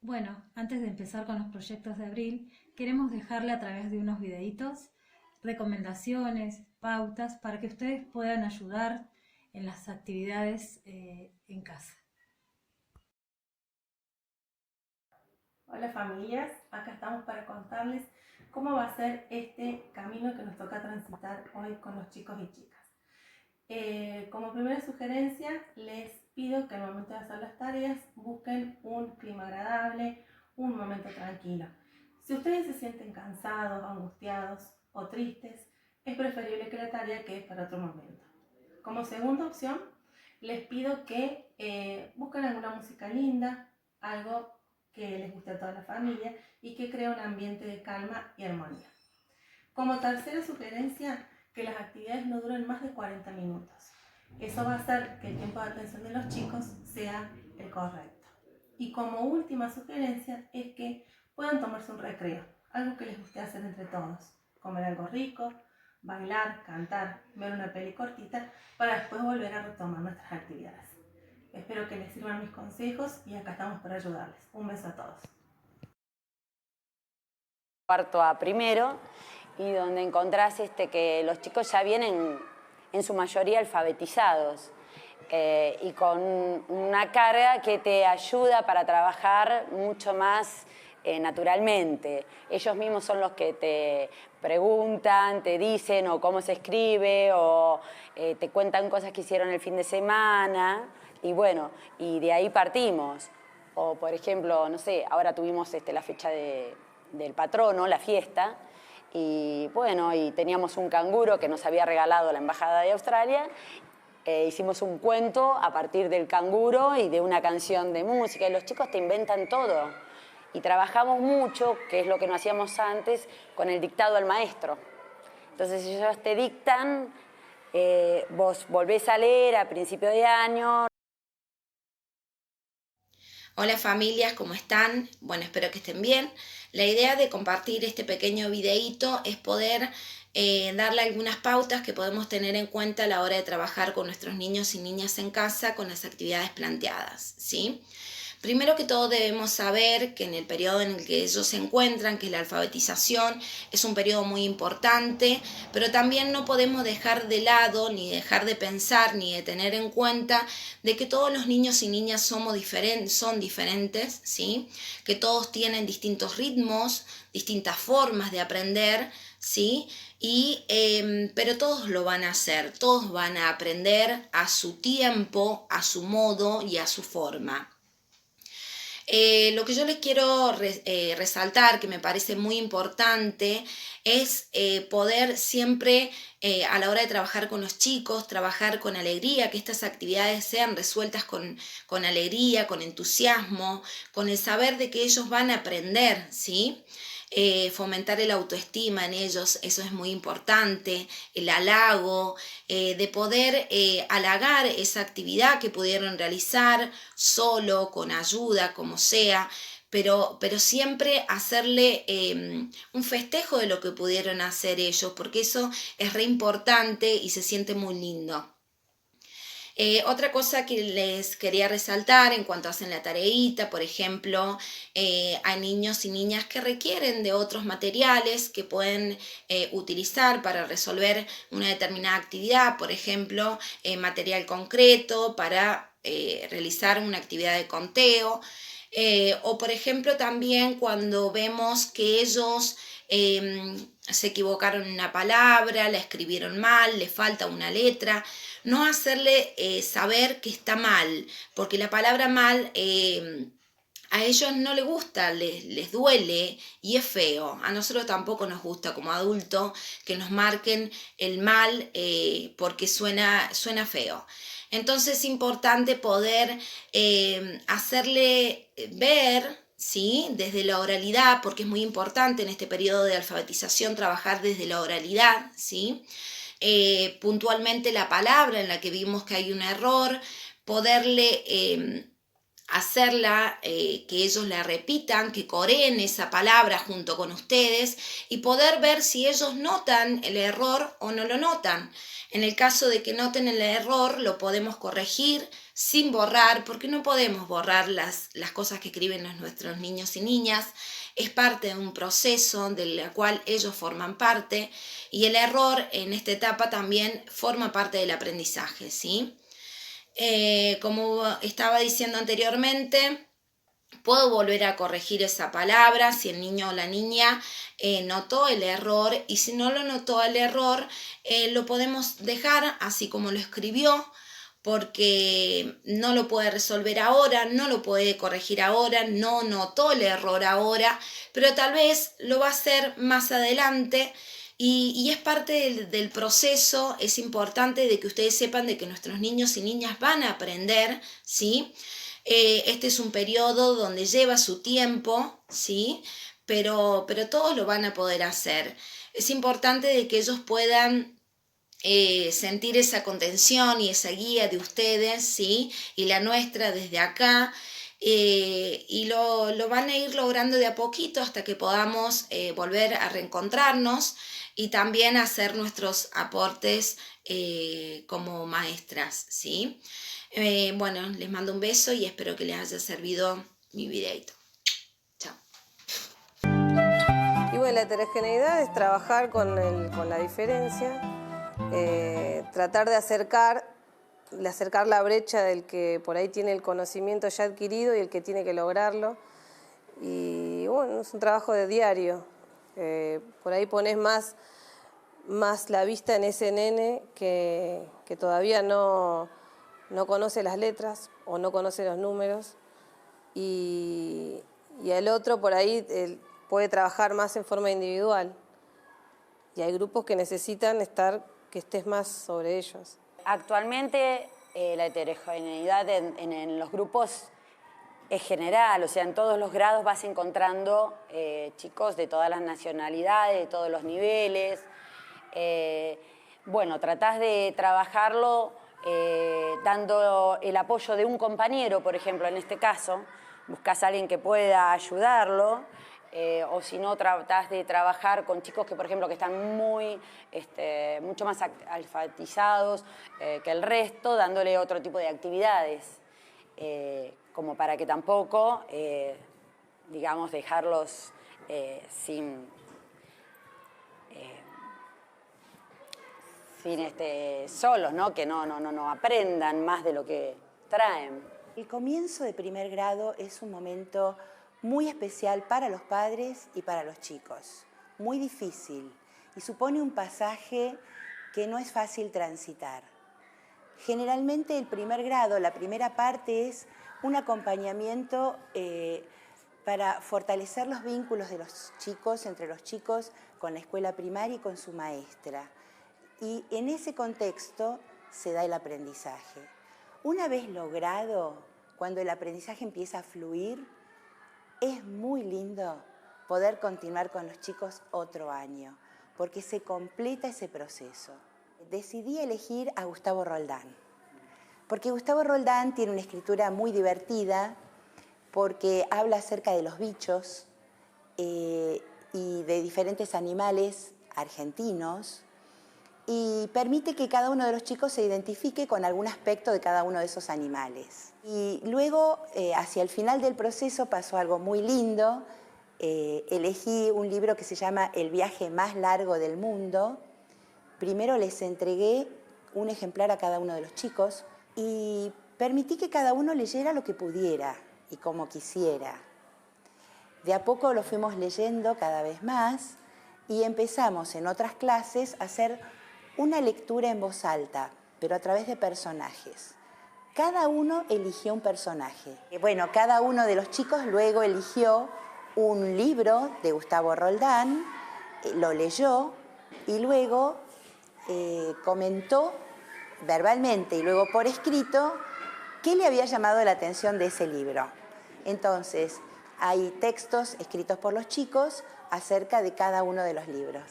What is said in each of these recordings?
Bueno, antes de empezar con los proyectos de abril, queremos dejarle a través de unos videitos recomendaciones, pautas para que ustedes puedan ayudar en las actividades en casa. Hola familias, acá estamos para contarles cómo va a ser este camino que nos toca transitar hoy con los chicos y chicas. Como primera sugerencia, les pido que al momento de hacer las tareas busquen un clima agradable, un momento tranquilo. Si ustedes se sienten cansados, angustiados o tristes, es preferible que la tarea quede para otro momento. Como segunda opción, les pido que busquen alguna música linda, algo que les guste a toda la familia y que cree un ambiente de calma y armonía. Como tercera sugerencia, que las actividades no duren más de 40 minutos. Eso va a hacer que el tiempo de atención de los chicos sea el correcto. Y como última sugerencia es que puedan tomarse un recreo, algo que les guste hacer entre todos. Comer algo rico, bailar, cantar, ver una peli cortita para después volver a retomar nuestras actividades. Espero que les sirvan mis consejos y acá estamos para ayudarles. Un beso a todos. Cuarto a primero, y donde encontrás que los chicos ya vienen en su mayoría alfabetizados y con una carga que te ayuda para trabajar mucho más naturalmente. Ellos mismos son los que te preguntan, te dicen o cómo se escribe o te cuentan cosas que hicieron el fin de semana y bueno, y de ahí partimos. O por ejemplo, no sé, ahora tuvimos la fecha del patrono, la fiesta, y bueno, y teníamos un canguro que nos había regalado la Embajada de Australia. Hicimos un cuento a partir del canguro y de una canción de música, y los chicos te inventan todo. Y trabajamos mucho, que es lo que no hacíamos antes, con el dictado al maestro. Entonces ellos te dictan, vos volvés a leer a principio de año. Hola familias, ¿cómo están? Bueno, espero que estén bien. La idea de compartir este pequeño videíto es poder darle algunas pautas que podemos tener en cuenta a la hora de trabajar con nuestros niños y niñas en casa con las actividades planteadas, ¿sí? Primero que todo debemos saber que en el periodo en el que ellos se encuentran, que es la alfabetización, es un periodo muy importante, pero también no podemos dejar de lado, ni dejar de pensar, ni de tener en cuenta de que todos los niños y niñas son diferentes, ¿sí? Que todos tienen distintos ritmos, distintas formas de aprender, ¿sí? Pero todos lo van a hacer, todos van a aprender a su tiempo, a su modo y a su forma. Lo que yo les quiero resaltar, que me parece muy importante, es poder siempre a la hora de trabajar con los chicos, trabajar con alegría, que estas actividades sean resueltas con alegría, con entusiasmo, con el saber de que ellos van a aprender, ¿sí? Fomentar el autoestima en ellos, eso es muy importante, el halago, de poder halagar esa actividad que pudieron realizar solo, con ayuda, como sea, pero siempre hacerle un festejo de lo que pudieron hacer ellos, porque eso es re importante y se siente muy lindo. Otra cosa que les quería resaltar en cuanto hacen la tareita, por ejemplo, hay niños y niñas que requieren de otros materiales que pueden utilizar para resolver una determinada actividad, por ejemplo, material concreto para realizar una actividad de conteo. O por ejemplo también cuando vemos que ellos se equivocaron en una palabra, la escribieron mal, le falta una letra, no hacerle saber que está mal, porque la palabra mal a ellos no les gusta, les duele y es feo. A nosotros tampoco nos gusta como adultos que nos marquen el mal porque suena feo. Entonces es importante poder hacerle ver, ¿sí? Desde la oralidad, porque es muy importante en este periodo de alfabetización trabajar desde la oralidad, ¿sí? Puntualmente la palabra en la que vimos que hay un error, poderle hacerla, que ellos la repitan, que coreen esa palabra junto con ustedes y poder ver si ellos notan el error o no lo notan. En el caso de que noten el error, lo podemos corregir sin borrar, porque no podemos borrar las cosas que escriben nuestros niños y niñas. Es parte de un proceso del cual ellos forman parte, y el error en esta etapa también forma parte del aprendizaje, ¿sí? Como estaba diciendo anteriormente, puedo volver a corregir esa palabra si el niño o la niña notó el error, y si no lo notó el error, lo podemos dejar así como lo escribió, porque no lo puede resolver ahora, no lo puede corregir ahora, no notó el error ahora, pero tal vez lo va a hacer más adelante. Y es parte del proceso. Es importante de que ustedes sepan de que nuestros niños y niñas van a aprender, ¿sí? Este es un periodo donde lleva su tiempo, ¿sí? Pero todos lo van a poder hacer. Es importante de que ellos puedan sentir esa contención y esa guía de ustedes, ¿sí? Y la nuestra desde acá. Y lo van a ir logrando de a poquito hasta que podamos volver a reencontrarnos y también hacer nuestros aportes como maestras, ¿sí? Bueno, les mando un beso y espero que les haya servido mi videito. Chao. Y bueno, la heterogeneidad es trabajar con la diferencia, tratar de acercar la brecha del que por ahí tiene el conocimiento ya adquirido y el que tiene que lograrlo. Y bueno, es un trabajo de diario. Por ahí pones más la vista en ese nene que todavía no conoce las letras o no conoce los números, y el otro por ahí puede trabajar más en forma individual. Y hay grupos que necesitan que estés más sobre ellos. Actualmente la heterogeneidad en los grupos es general, o sea, en todos los grados vas encontrando chicos de todas las nacionalidades, de todos los niveles. Bueno, tratás de trabajarlo dando el apoyo de un compañero, por ejemplo, en este caso, buscas a alguien que pueda ayudarlo, o si no, tratás de trabajar con chicos que, por ejemplo, que están mucho más alfabetizados que el resto, dándole otro tipo de actividades, como para que tampoco, digamos, dejarlos sin solos, ¿no? Que no aprendan más de lo que traen. El comienzo de primer grado es un momento muy especial para los padres y para los chicos, muy difícil, y supone un pasaje que no es fácil transitar. Generalmente el primer grado, la primera parte, es un acompañamiento para fortalecer los vínculos de los chicos, entre los chicos, con la escuela primaria y con su maestra. Y en ese contexto se da el aprendizaje. Una vez logrado, cuando el aprendizaje empieza a fluir, es muy lindo poder continuar con los chicos otro año, porque se completa ese proceso. Decidí elegir a Gustavo Roldán, porque Gustavo Roldán tiene una escritura muy divertida, porque habla acerca de los bichos y de diferentes animales argentinos, y permite que cada uno de los chicos se identifique con algún aspecto de cada uno de esos animales. Y luego, hacia el final del proceso, pasó algo muy lindo. Elegí un libro que se llama El viaje más largo del mundo. Primero les entregué un ejemplar a cada uno de los chicos y permití que cada uno leyera lo que pudiera y como quisiera. De a poco lo fuimos leyendo cada vez más y empezamos en otras clases a hacer una lectura en voz alta, pero a través de personajes. Cada uno eligió un personaje. Bueno, cada uno de los chicos luego eligió un libro de Gustavo Roldán, lo leyó y luego comentó verbalmente y luego por escrito qué le había llamado la atención de ese libro. Entonces, hay textos escritos por los chicos acerca de cada uno de los libros.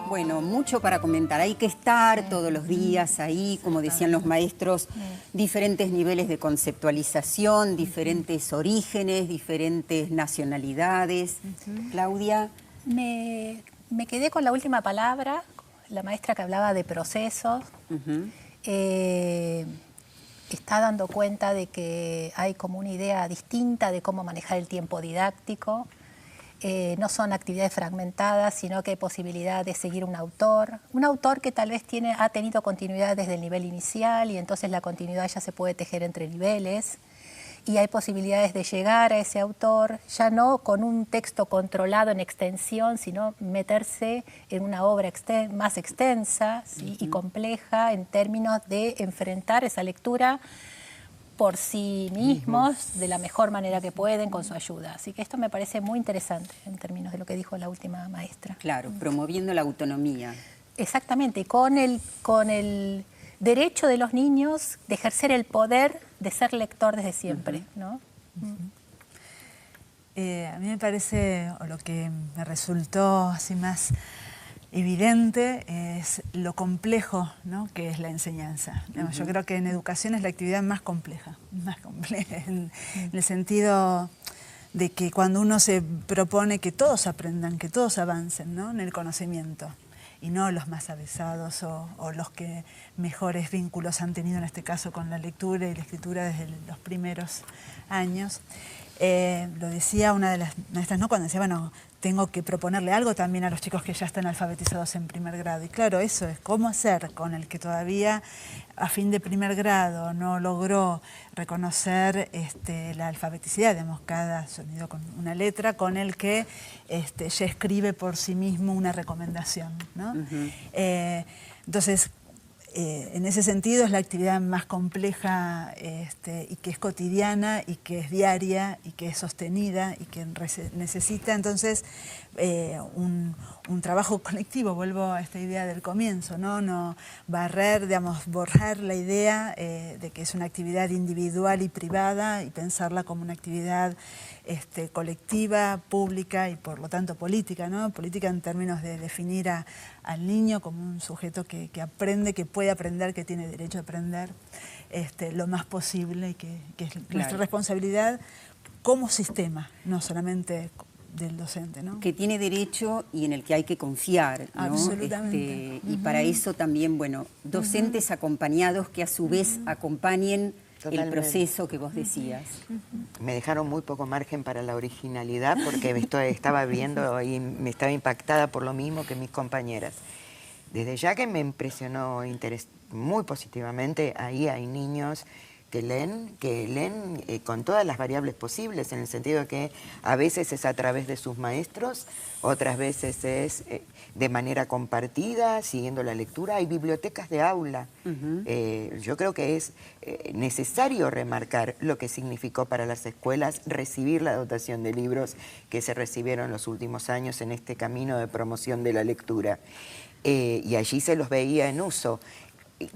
Bueno, mucho para comentar. Hay que estar todos los días ahí, como decían los maestros, diferentes niveles de conceptualización, diferentes orígenes, diferentes nacionalidades. Claudia. Me quedé con la última palabra, la maestra que hablaba de procesos, está dando cuenta de que hay como una idea distinta de cómo manejar el tiempo didáctico. No son actividades fragmentadas, sino que hay posibilidad de seguir un autor que tal vez ha tenido continuidad desde el nivel inicial y entonces la continuidad ya se puede tejer entre niveles. Y hay posibilidades de llegar a ese autor, ya no con un texto controlado en extensión, sino meterse en una obra más extensa, ¿sí? Y compleja en términos de enfrentar esa lectura por sí mismos de la mejor manera que pueden con su ayuda. Así que esto me parece muy interesante en términos de lo que dijo la última maestra. Claro, promoviendo la autonomía. Exactamente, y con el derecho de los niños de ejercer el poder de ser lector desde siempre, ¿no? A mí me parece, o lo que me resultó así más evidente, es lo complejo, ¿no?, que es la enseñanza. Yo creo que en educación es la actividad más compleja en el sentido de que cuando uno se propone que todos aprendan, que todos avancen, ¿no?, en el conocimiento, y no los más avesados o los que mejores vínculos han tenido en este caso con la lectura y la escritura desde los primeros años. Lo decía una de las maestras, ¿no?, cuando decía, bueno, tengo que proponerle algo también a los chicos que ya están alfabetizados en primer grado. Y claro, eso es cómo hacer con el que todavía a fin de primer grado no logró reconocer la alfabeticidad, digamos, cada sonido con una letra, con el que ya escribe por sí mismo una recomendación, ¿no? Entonces, en ese sentido es la actividad más compleja y que es cotidiana y que es diaria y que es sostenida y que necesita entonces un trabajo colectivo. Vuelvo a esta idea del comienzo, no barrer, digamos, borrar la idea de que es una actividad individual y privada y pensarla como una actividad colectiva, pública y por lo tanto política, ¿no? Política en términos de definir al niño como un sujeto que aprende, que puede aprender, que tiene derecho a aprender lo más posible y que es nuestra responsabilidad como sistema, no solamente del docente, ¿no? Que tiene derecho y en el que hay que confiar, ¿no? Absolutamente. Y para eso también, bueno, docentes acompañados que a su vez acompañen el proceso que vos decías. Me dejaron muy poco margen para la originalidad porque estaba viendo y me estaba impactada por lo mismo que mis compañeras. Desde ya que me impresionó muy positivamente, ahí hay niños que leen con todas las variables posibles, en el sentido de que a veces es a través de sus maestros, otras veces es de manera compartida, siguiendo la lectura. Hay bibliotecas de aula. Yo creo que es necesario remarcar lo que significó para las escuelas recibir la dotación de libros que se recibieron en los últimos años en este camino de promoción de la lectura. Y allí se los veía en uso.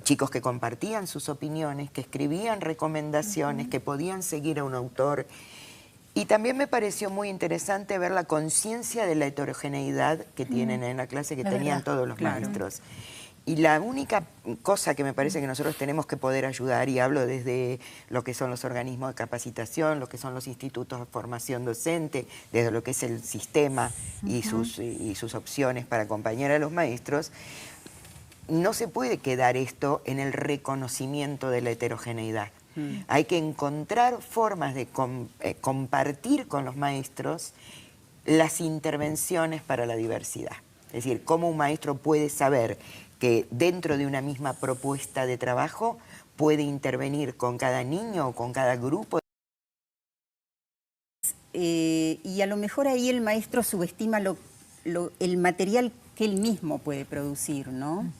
Chicos que compartían sus opiniones, que escribían recomendaciones, que podían seguir a un autor. Y también me pareció muy interesante ver la conciencia de la heterogeneidad que tienen en la clase, que tenían todos los maestros. Y la única cosa que me parece que nosotros tenemos que poder ayudar, y hablo desde lo que son los organismos de capacitación, lo que son los institutos de formación docente, desde lo que es el sistema y sus opciones para acompañar a los maestros, no se puede quedar esto en el reconocimiento de la heterogeneidad. Hay que encontrar formas de compartir con los maestros las intervenciones para la diversidad. Es decir, cómo un maestro puede saber que dentro de una misma propuesta de trabajo puede intervenir con cada niño o con cada grupo. Y a lo mejor ahí el maestro subestima el material que él mismo puede producir, ¿no?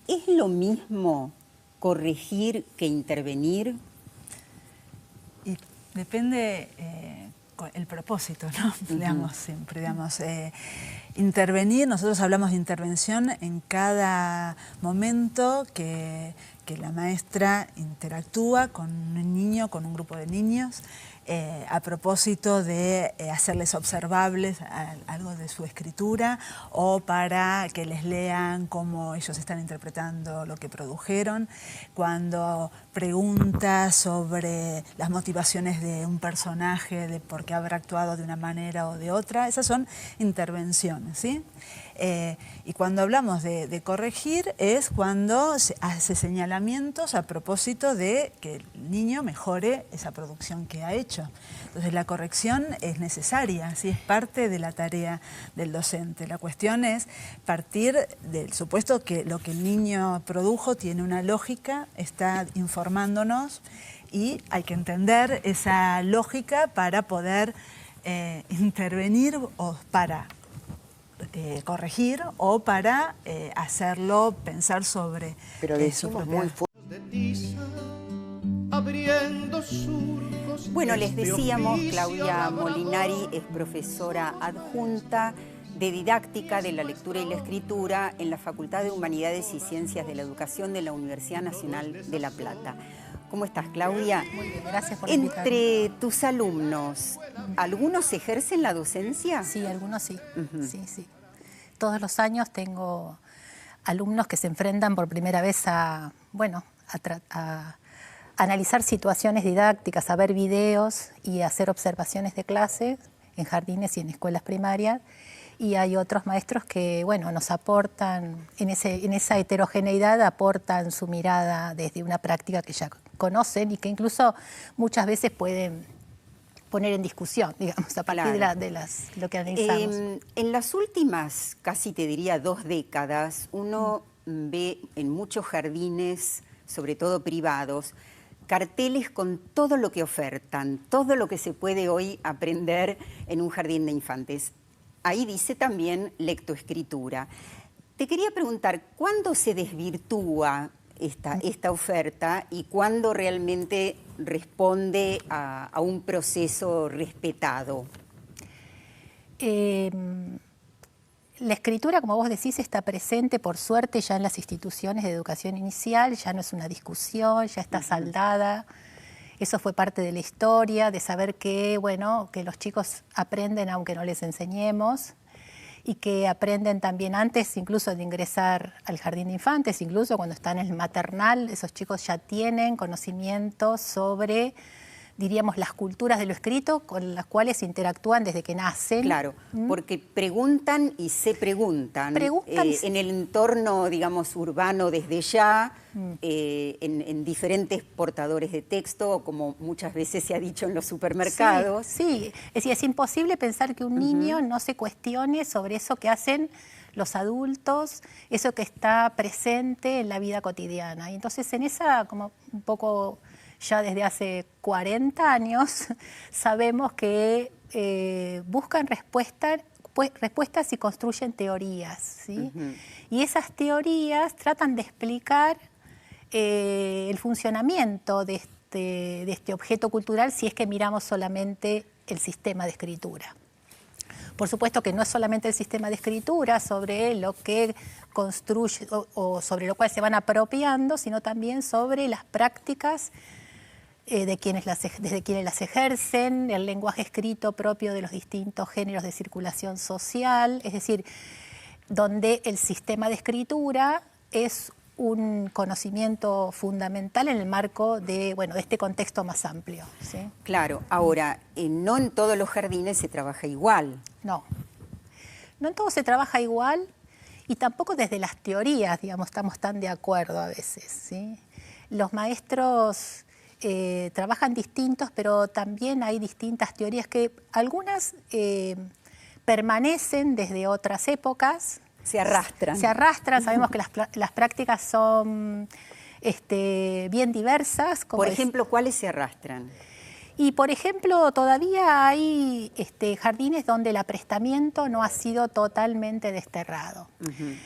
¿Es lo mismo corregir que intervenir? Y depende el propósito, ¿no? Digamos, siempre, digamos, intervenir, nosotros hablamos de intervención en cada momento que la maestra interactúa con un niño, con un grupo de niños, a propósito de hacerles observables algo de su escritura o para que les lean cómo ellos están interpretando lo que produjeron. Cuando pregunta sobre las motivaciones de un personaje, de por qué habrá actuado de una manera o de otra, esas son intervenciones, ¿sí? Y cuando hablamos de corregir es cuando se hace señalamientos a propósito de que el niño mejore esa producción que ha hecho. Entonces la corrección es necesaria, ¿sí? Es parte de la tarea del docente. La cuestión es partir del supuesto que lo que el niño produjo tiene una lógica, está informándonos y hay que entender esa lógica para poder intervenir o para corregir o para hacerlo pensar sobre Pero decimos muy Bueno, les decíamos, Claudia Molinari es profesora adjunta de Didáctica de la Lectura y la Escritura en la Facultad de Humanidades y Ciencias de la Educación de la Universidad Nacional de La Plata. ¿Cómo estás, Claudia? Muy bien, gracias por invitarme. Entre tus alumnos, ¿algunos ejercen la docencia? Sí, algunos sí. Sí. Todos los años tengo alumnos que se enfrentan por primera vez a analizar situaciones didácticas, a ver videos y a hacer observaciones de clase en jardines y en escuelas primarias. Y hay otros maestros que, nos aportan, en esa heterogeneidad, aportan su mirada desde una práctica que ya conocen y que incluso muchas veces pueden poner en discusión, digamos, a partir de lo que analizamos. En las últimas, casi te diría 2 décadas, uno ve en muchos jardines, sobre todo privados, carteles con todo lo que ofertan, todo lo que se puede hoy aprender en un jardín de infantes. Ahí dice también lectoescritura. Te quería preguntar, ¿cuándo se desvirtúa esta oferta y cuándo realmente responde a un proceso respetado? La escritura, como vos decís, está presente, por suerte, ya en las instituciones de educación inicial, ya no es una discusión, ya está saldada. Eso fue parte de la historia, de saber que los chicos aprenden aunque no les enseñemos y que aprenden también antes incluso de ingresar al jardín de infantes, incluso cuando están en el maternal, esos chicos ya tienen conocimientos sobre, diríamos, las culturas de lo escrito con las cuales interactúan desde que nacen. Claro, porque preguntan y se preguntan. En el entorno, digamos, urbano desde ya, en diferentes portadores de texto, como muchas veces se ha dicho en los supermercados. Sí. Es imposible pensar que un niño no se cuestione sobre eso que hacen los adultos, eso que está presente en la vida cotidiana. Y entonces en esa, como un poco ya desde hace 40 años, sabemos que buscan respuestas y construyen teorías, ¿sí? Y esas teorías tratan de explicar el funcionamiento de este objeto cultural si es que miramos solamente el sistema de escritura. Por supuesto que no es solamente el sistema de escritura sobre lo que construye o sobre lo cual se van apropiando, sino también sobre las prácticas desde quienes las ejercen, el lenguaje escrito propio de los distintos géneros de circulación social, es decir, donde el sistema de escritura es un conocimiento fundamental en el marco de este contexto más amplio, ¿sí? Claro, ahora, no en todos los jardines se trabaja igual. No en todos se trabaja igual y tampoco desde las teorías, digamos, estamos tan de acuerdo a veces, ¿sí? Los maestros trabajan distintos, pero también hay distintas teorías que algunas permanecen desde otras épocas. Se arrastran, sabemos que las prácticas son bien diversas. Por ejemplo, ¿cuáles se arrastran? Y, por ejemplo, todavía hay jardines donde el aprestamiento no ha sido totalmente desterrado.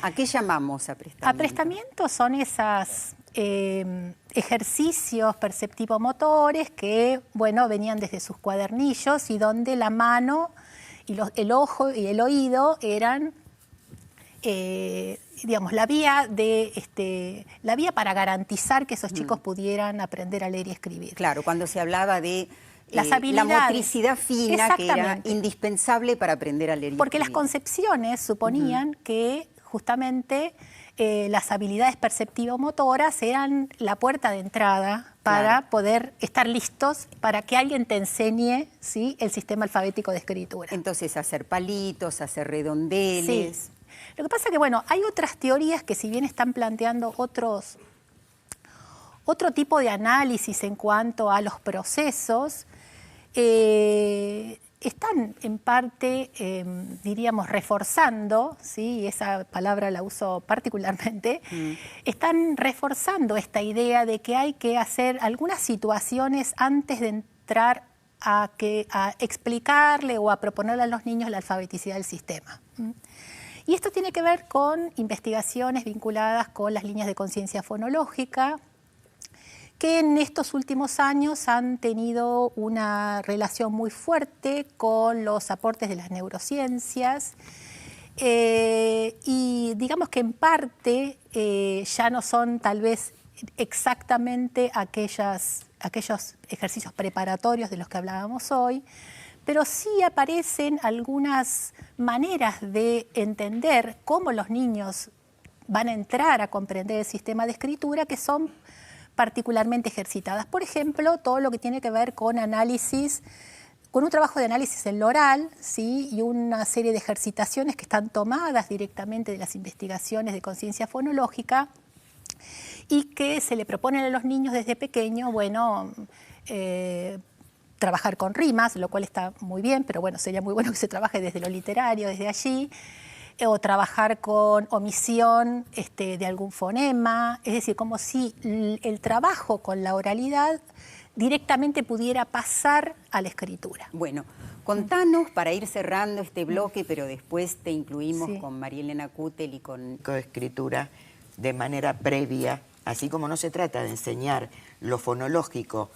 ¿A qué llamamos aprestamiento? Aprestamiento son esos ejercicios perceptivo-motores que, venían desde sus cuadernillos y donde la mano y el ojo y el oído eran la vía para garantizar que esos chicos pudieran aprender a leer y escribir. Claro, cuando se hablaba de las habilidades, la motricidad fina que era indispensable para aprender a leer y escribir. Porque las concepciones suponían que justamente las habilidades perceptivo-motoras eran la puerta de entrada para poder estar listos para que alguien te enseñe, ¿sí?, el sistema alfabético de escritura. Entonces, hacer palitos, hacer redondeles. Sí. Lo que pasa que, bueno, hay otras teorías que si bien están planteando otro tipo de análisis en cuanto a los procesos, están en parte, diríamos, reforzando, ¿sí? Esa palabra la uso particularmente, están reforzando esta idea de que hay que hacer algunas situaciones antes de entrar a explicarle o a proponerle a los niños la alfabeticidad del sistema. Y esto tiene que ver con investigaciones vinculadas con las líneas de conciencia fonológica, que en estos últimos años han tenido una relación muy fuerte con los aportes de las neurociencias y digamos que en parte ya no son tal vez exactamente aquellos ejercicios preparatorios de los que hablábamos hoy, pero sí aparecen algunas maneras de entender cómo los niños van a entrar a comprender el sistema de escritura que son particularmente ejercitadas. Por ejemplo, todo lo que tiene que ver con análisis, con un trabajo de análisis en lo oral, ¿sí? Y una serie de ejercitaciones que están tomadas directamente de las investigaciones de conciencia fonológica y que se le proponen a los niños desde pequeño, bueno, trabajar con rimas, lo cual está muy bien, pero bueno, sería muy bueno que se trabaje desde lo literario, desde allí, o trabajar con omisión de algún fonema, es decir, como si el trabajo con la oralidad directamente pudiera pasar a la escritura. Bueno, contanos para ir cerrando este bloque, pero después te incluimos con María Elena Kutel y con escritura de manera previa, así como no se trata de enseñar lo fonológico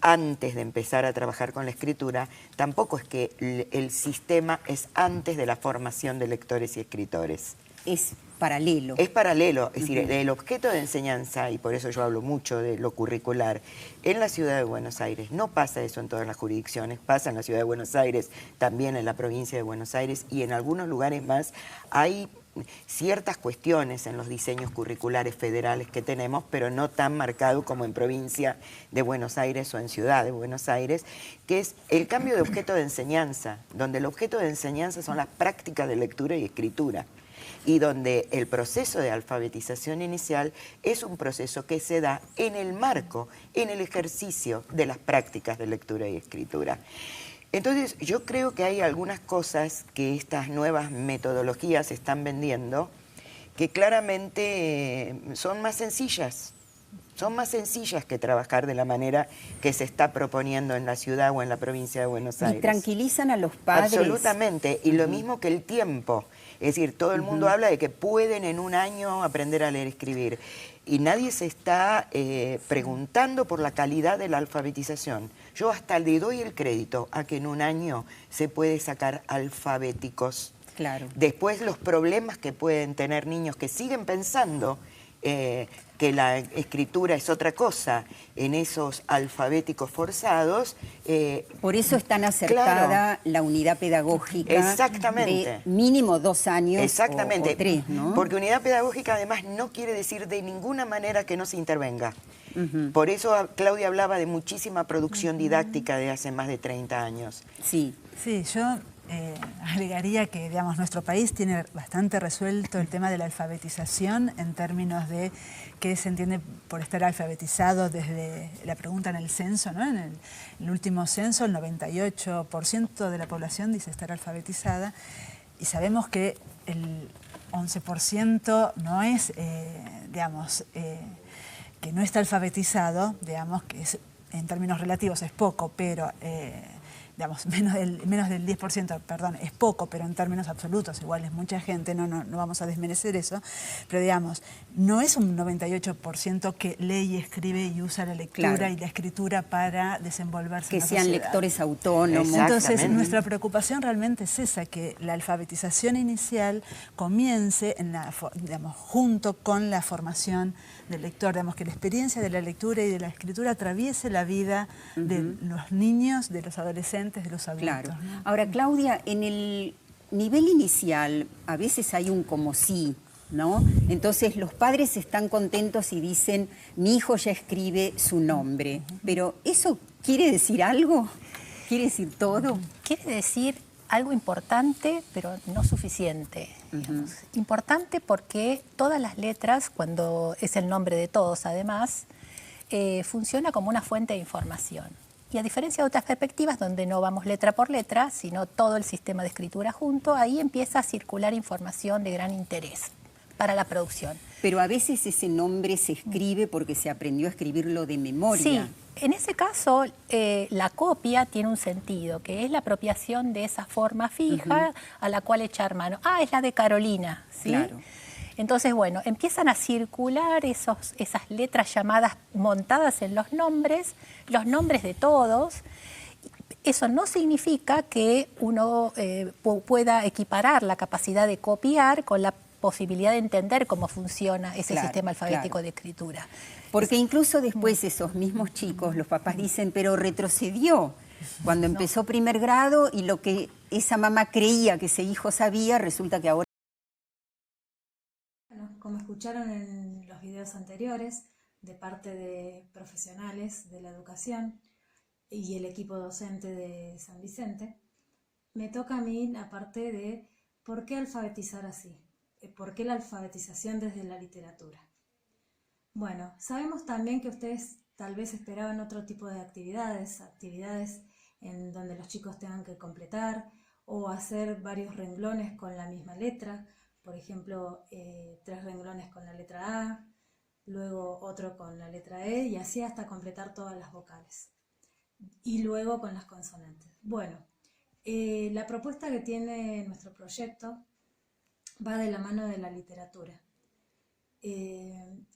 antes de empezar a trabajar con la escritura, tampoco es que el sistema es antes de la formación de lectores y escritores. Es paralelo. Es paralelo, es decir, el objeto de enseñanza, y por eso yo hablo mucho de lo curricular, en la ciudad de Buenos Aires, no pasa eso en todas las jurisdicciones, pasa en la ciudad de Buenos Aires, también en la provincia de Buenos Aires y en algunos lugares más hay ciertas cuestiones en los diseños curriculares federales que tenemos, pero no tan marcado como en provincia de Buenos Aires o en ciudad de Buenos Aires, que es el cambio de objeto de enseñanza, donde el objeto de enseñanza son las prácticas de lectura y escritura, y donde el proceso de alfabetización inicial es un proceso que se da en el marco, en el ejercicio de las prácticas de lectura y escritura. Entonces, yo creo que hay algunas cosas que estas nuevas metodologías están vendiendo que claramente son más sencillas. Son más sencillas que trabajar de la manera que se está proponiendo en la ciudad o en la provincia de Buenos Aires. Y tranquilizan a los padres. Absolutamente. Y lo mismo que el tiempo. Es decir, todo el mundo habla de que pueden en un año aprender a leer y escribir. Y nadie se está preguntando por la calidad de la alfabetización. Yo hasta le doy el crédito a que en un año se puede sacar alfabéticos. Claro. Después los problemas que pueden tener niños que siguen pensando que la escritura es otra cosa en esos alfabéticos forzados. Por eso es tan acertada la unidad pedagógica. Exactamente. De mínimo 2 años. Exactamente. O 3, ¿no? Porque unidad pedagógica además no quiere decir de ninguna manera que no se intervenga. Por eso Claudia hablaba de muchísima producción didáctica de hace más de 30 años. Sí. Sí, yo agregaría que, digamos, nuestro país tiene bastante resuelto el tema de la alfabetización en términos de qué se entiende por estar alfabetizado desde la pregunta en el censo, ¿no? En el último censo, el 98% de la población dice estar alfabetizada y sabemos que el 11% no es, digamos, que no está alfabetizado, digamos, que es, en términos relativos es poco, pero digamos, menos del 10%, perdón, es poco, pero en términos absolutos igual es mucha gente, no vamos a desmerecer eso, pero digamos, no es un 98% que lee y escribe y usa la lectura y la escritura para desenvolverse en la sociedad. Que sean lectores autónomos. Entonces, nuestra preocupación realmente es esa, que la alfabetización inicial comience digamos, junto con la formación del lector, digamos, que la experiencia de la lectura y de la escritura atraviese la vida de los niños, de los adolescentes, de los adultos. Claro. ¿no? Ahora, Claudia, en el nivel inicial a veces hay un como sí, ¿no? Entonces los padres están contentos y dicen, mi hijo ya escribe su nombre. Pero ¿eso quiere decir algo? ¿Quiere decir todo? Quiere decir algo importante, pero no suficiente. Digamos. Importante porque todas las letras, cuando es el nombre de todos además, funciona como una fuente de información. Y a diferencia de otras perspectivas donde no vamos letra por letra, sino todo el sistema de escritura junto, ahí empieza a circular información de gran interés para la producción. Pero a veces ese nombre se escribe porque se aprendió a escribirlo de memoria. Sí, en ese caso la copia tiene un sentido, que es la apropiación de esa forma fija a la cual echar mano. Ah, es la de Carolina, ¿sí? Claro. Entonces, bueno, empiezan a circular esas letras llamadas montadas en los nombres de todos. Eso no significa que uno pueda equiparar la capacidad de copiar con la posibilidad de entender cómo funciona ese sistema alfabético de escritura. Porque incluso después esos mismos chicos, los papás dicen, pero retrocedió. Cuando empezó primer grado y lo que esa mamá creía que ese hijo sabía, resulta que ahora... Bueno, como escucharon en los videos anteriores, de parte de profesionales de la educación y el equipo docente de San Vicente, me toca a mí la parte de por qué alfabetizar así, por qué la alfabetización desde la literatura. Bueno, sabemos también que ustedes tal vez esperaban otro tipo de actividades en donde los chicos tengan que completar o hacer varios renglones con la misma letra, por ejemplo, 3 renglones con la letra A, luego otro con la letra E y así hasta completar todas las vocales. Y luego con las consonantes. Bueno, la propuesta que tiene nuestro proyecto va de la mano de la literatura.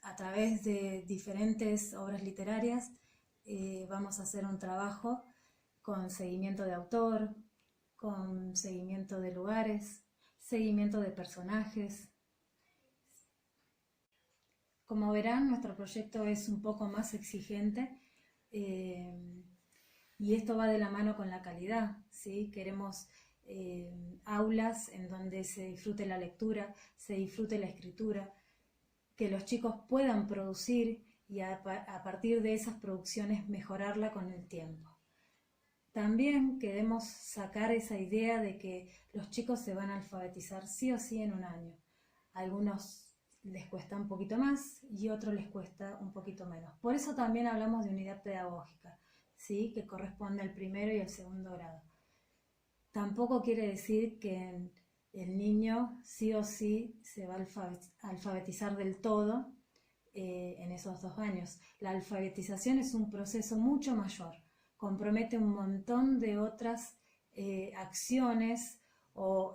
A través de diferentes obras literarias vamos a hacer un trabajo con seguimiento de autor, con seguimiento de lugares, seguimiento de personajes. Como verán, nuestro proyecto es un poco más exigente y esto va de la mano con la calidad, ¿sí? Queremos aulas en donde se disfrute la lectura, se disfrute la escritura, que los chicos puedan producir y a partir de esas producciones mejorarla con el tiempo. También queremos sacar esa idea de que los chicos se van a alfabetizar sí o sí en un año. A algunos les cuesta un poquito más y a otros les cuesta un poquito menos. Por eso también hablamos de unidad pedagógica, ¿sí? Que corresponde al primero y al segundo grado. Tampoco quiere decir que el niño sí o sí se va a alfabetizar del todo en esos 2 años. La alfabetización es un proceso mucho mayor, compromete un montón de otras acciones o